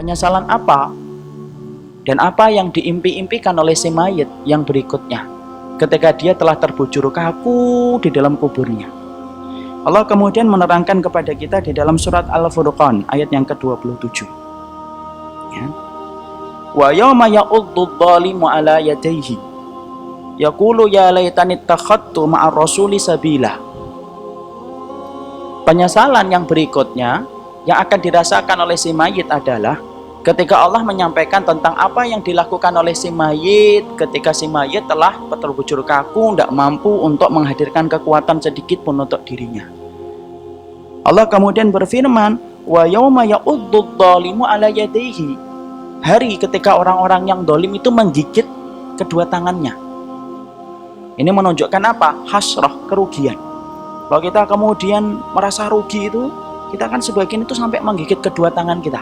Penyesalan apa dan apa yang diimpi-impikan oleh si mayit yang berikutnya ketika dia telah terbujur kaku di dalam kuburnya. Allah kemudian menerangkan kepada kita di dalam surat Al-Furqan ayat yang ke-27. Ya. Wa yawma ya'uddu dhalimu ala yadayhi yaqulu ya laitani ittakhadtu ma'ar rasuli sabila. Penyesalan yang berikutnya yang akan dirasakan oleh si mayit adalah ketika Allah menyampaikan tentang apa yang dilakukan oleh si mayit ketika si mayit telah terbujur kaku, tidak mampu untuk menghadirkan kekuatan sedikit pun untuk dirinya. Allah kemudian berfirman, wa yauma ya'uddu dhalimu ala yadayhi, hari ketika orang-orang yang dolim itu menggigit kedua tangannya. Ini menunjukkan apa? Hasrah, kerugian. Kalau kita kemudian merasa rugi itu, kita kan sebagian itu sampai menggigit kedua tangan kita.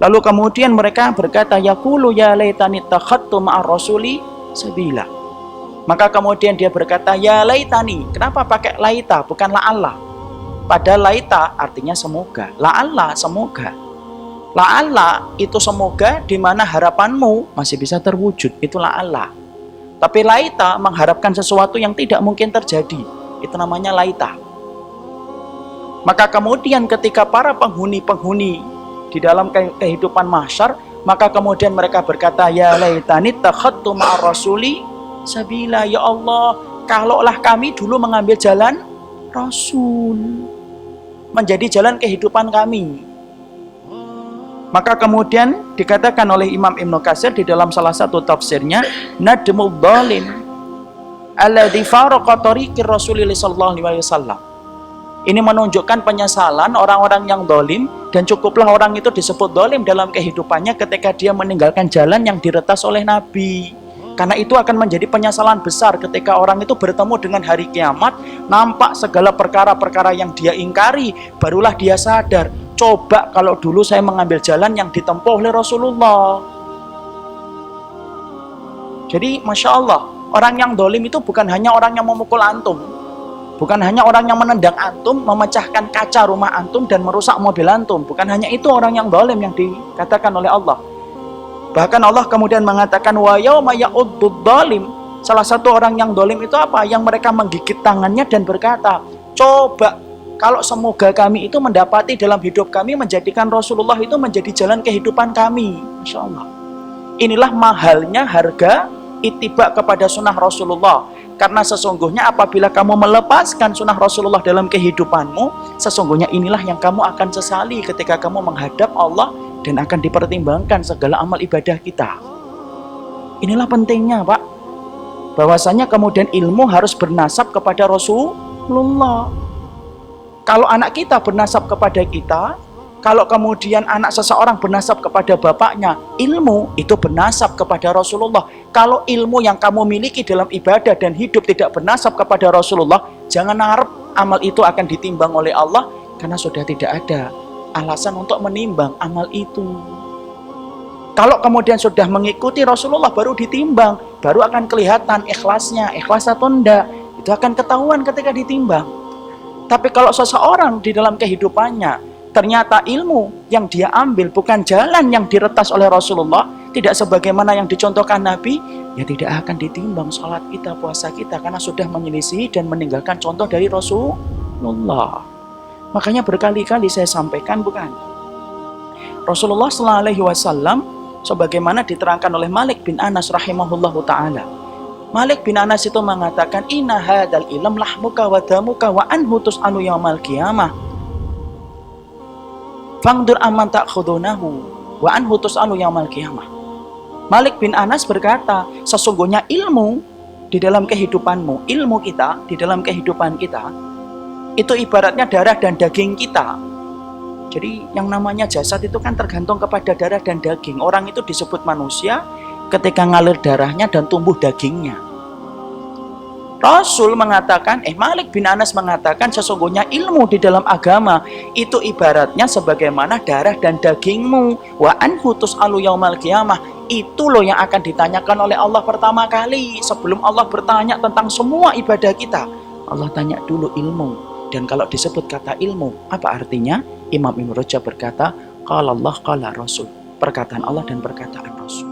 Lalu kemudian mereka berkata, yaqulu ya laitani ittakhadtu ma'ar rasuli sabila. Maka kemudian dia berkata, ya laitani. Kenapa pakai laita bukan la'alla? Padahal laita artinya semoga. La'alla semoga. La'alla itu semoga di mana harapanmu masih bisa terwujud. Itu la'alla. Tapi laita mengharapkan sesuatu yang tidak mungkin terjadi. Itu namanya laita. Maka kemudian ketika para penghuni-penghuni di dalam kehidupan mahsyar, maka kemudian mereka berkata, ya laitani takhadtu ma'ar rasuli sabila. Ya Allah, kalaulah kami dulu mengambil jalan Rasul, menjadi jalan kehidupan kami. Maka kemudian dikatakan oleh Imam Ibnu Katsir di dalam salah satu tafsirnya, nadmul dhalim alladzi faraqa tariqir Rasulillah sallallahu alaihi wasallam. Ini menunjukkan penyesalan orang-orang yang dolim, dan cukuplah orang itu disebut dolim dalam kehidupannya ketika dia meninggalkan jalan yang diretas oleh Nabi. Karena itu akan menjadi penyesalan besar ketika orang itu bertemu dengan hari kiamat, nampak segala perkara-perkara yang dia ingkari, barulah dia sadar, coba kalau dulu saya mengambil jalan yang ditempuh oleh Rasulullah. Jadi Masya Allah, orang yang dolim itu bukan hanya orang yang memukul antum, bukan hanya orang yang menendang antum, memecahkan kaca rumah antum dan merusak mobil antum. Bukan hanya itu orang yang dolim yang dikatakan oleh Allah. Bahkan Allah kemudian mengatakan, wa yauma ya'uddu dhalim. Salah satu orang yang dolim itu apa? Yang mereka menggigit tangannya dan berkata, coba kalau semoga kami itu mendapati dalam hidup kami menjadikan Rasulullah itu menjadi jalan kehidupan kami. Masya Allah. Inilah mahalnya harga ittiba kepada sunnah Rasulullah. Karena sesungguhnya apabila kamu melepaskan sunnah Rasulullah dalam kehidupanmu, sesungguhnya inilah yang kamu akan sesali ketika kamu menghadap Allah dan akan dipertimbangkan segala amal ibadah kita. Inilah pentingnya, Pak. Bahwasanya kemudian ilmu harus bernasab kepada Rasulullah. Kalau anak kita bernasab kepada kita, kalau kemudian anak seseorang bernasab kepada bapaknya, ilmu itu bernasab kepada Rasulullah. Kalau ilmu yang kamu miliki dalam ibadah dan hidup tidak bernasab kepada Rasulullah, jangan harap amal itu akan ditimbang oleh Allah, karena sudah tidak ada alasan untuk menimbang amal itu. Kalau kemudian sudah mengikuti Rasulullah baru ditimbang, baru akan kelihatan ikhlasnya, ikhlas atau enggak, itu akan ketahuan ketika ditimbang. Tapi kalau seseorang di dalam kehidupannya ternyata ilmu yang dia ambil bukan jalan yang diretas oleh Rasulullah, tidak sebagaimana yang dicontohkan Nabi, ya tidak akan ditimbang sholat kita, puasa kita, karena sudah menyelisihi dan meninggalkan contoh dari Rasulullah. Makanya berkali-kali saya sampaikan, bukan, Rasulullah SAW sebagaimana diterangkan oleh Malik bin Anas rahimahullahu ta'ala. Malik bin Anas itu mengatakan, inna hadal ilm lahmuka wa damuka wa anhu tus'alu yawmal qiyamah fangdur amman ta'khudunahu wa anhu tus'alu yawmal qiyamah. Malik bin Anas berkata, sesungguhnya ilmu di dalam kehidupanmu, ilmu kita di dalam kehidupan kita, itu ibaratnya darah dan daging kita. Jadi yang namanya jasad itu kan tergantung kepada darah dan daging. Orang itu disebut manusia ketika ngalir darahnya dan tumbuh dagingnya. Rasul mengatakan, Malik bin Anas mengatakan, sesungguhnya ilmu di dalam agama itu ibaratnya sebagaimana darah dan dagingmu. Wa anhu tus'alu yaumal qiyamah. Itu loh yang akan ditanyakan oleh Allah pertama kali. Sebelum Allah bertanya tentang semua ibadah kita, Allah tanya dulu ilmu. Dan kalau disebut kata ilmu, apa artinya? Imam Ibnu Rajab berkata, qala Allah, qala Rasul. Perkataan Allah dan perkataan Rasul.